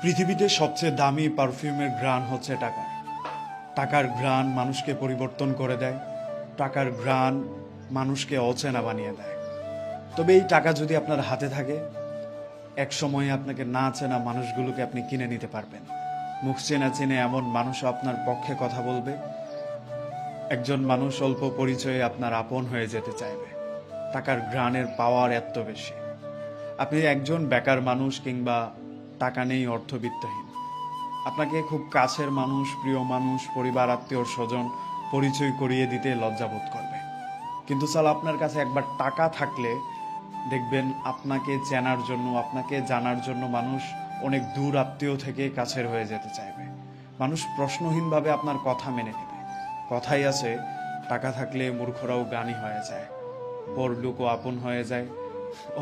পৃথিবীতে সবচেয়ে দামি পারফিউমের ঘ্রাণ হচ্ছে টাকার। টাকার ঘ্রাণ মানুষকে পরিবর্তন করে দেয়। টাকার ঘ্রাণ মানুষকে অচেনা বানিয়ে দেয়। তবে এই টাকা যদি আপনার হাতে থাকে, এক সময়ে আপনাকে না চেনা মানুষগুলোকে আপনি কিনে নিতে পারবেন। মুখ চেনা চেনে এমন মানুষও আপনার পক্ষে কথা বলবে। একজন মানুষ অল্প পরিচয়ে আপনার আপন হয়ে যেতে চাইবে। টাকার ঘ্রাণের পাওয়ার এত বেশি। আপনি একজন বেকার মানুষ কিংবা টাকা নেই, অর্থবিত্তহীন, আপনাকে খুব কাছের মানুষ, প্রিয় মানুষ, পরিবার, আত্মীয় স্বজন পরিচয় করিয়ে দিতে লজ্জাবোধ করবে। কিন্তু সাল আপনার কাছে একবার টাকা থাকলে দেখবেন আপনাকে চেনার জন্য, আপনাকে জানার জন্য মানুষ অনেক দূর আত্মীয় থেকে কাছের হয়ে যেতে চাইবে। মানুষ প্রশ্নহীনভাবে আপনার কথা মেনে নেবে। কথাই আছে, টাকা থাকলে মূর্খরাও জ্ঞানী হয়ে যায়, পরলোকও আপন হয়ে যায়,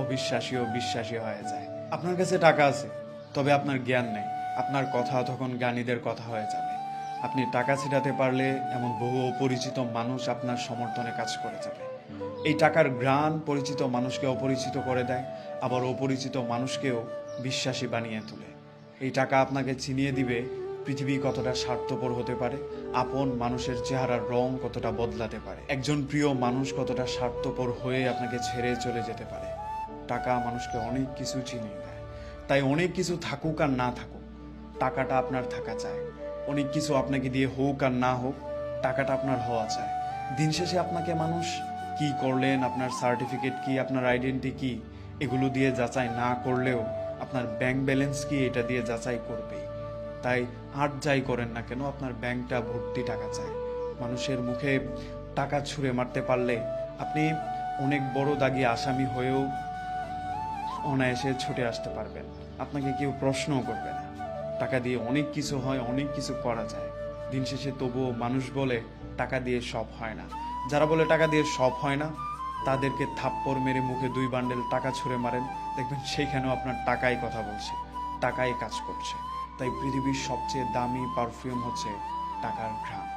অবিশ্বাসীও বিশ্বাসী হয়ে যায়। আপনার কাছে টাকা আছে, তবে আপনার জ্ঞান নেই, আপনার কথা তখন জ্ঞানীদের কথা হয়ে যাবে। আপনি টাকা ছিটাতে পারলে এমন বহু অপরিচিত মানুষ আপনার সমর্থনে কাজ করে যাবে। এই টাকার ঘ্রাণ পরিচিত মানুষকে অপরিচিত করে দেয়, আবার অপরিচিত মানুষকেও বিশ্বাসী বানিয়ে তোলে। এই টাকা আপনাকে চিনিয়ে দিবে পৃথিবী কতটা স্বার্থপর হতে পারে, আপন মানুষের চেহারার রং কতটা বদলাতে পারে, একজন প্রিয় মানুষ কতটা স্বার্থপর হয়ে আপনাকে ছেড়ে চলে যেতে পারে। টাকা মানুষকে অনেক কিছু চিনিয়ে দেয়। তাই অনেক কিছু থাকুক আর না থাকুক, টাকাটা আপনার থাকা চায়। অনেক কিছু আপনাকে দিয়ে হোক আর না হোক, টাকাটা আপনার হওয়া চায়। দিন শেষে আপনাকে মানুষ কি করলেন, আপনার সার্টিফিকেট কি, আপনার আইডেন্টি কি, এগুলো দিয়ে যাচাই না করলেও আপনার ব্যাংক ব্যালেন্স কি, এটা দিয়ে যাচাই করবেই। তাই আর যাই করেন না কেন, আপনার ব্যাংকটা ভর্তি টাকা চায়। মানুষের মুখে টাকা ছুঁড়ে মারতে পারলে আপনি অনেক বড় দাগি আসামি হয়েও অনায়াসে ছুটে আসতে পারবেন। আপনাকে কেউ প্রশ্নও করবে না। টাকা দিয়ে অনেক কিছু হয়, অনেক কিছু করা যায়। দিন শেষে তবুও মানুষ বলে টাকা দিয়ে সব হয় না। যারা বলে টাকা দিয়ে সব হয় না, তাদেরকে থাপ্পড় মেরে মুখে 2 বান্ডেল টাকা ছুঁড়ে মারেন, দেখবেন সেইখানেও আপনার টাকাই কথা বলছে, টাকাই কাজ করছে। তাই পৃথিবীর সবচেয়ে দামি পারফিউম হচ্ছে টাকার ঘ্রাণ।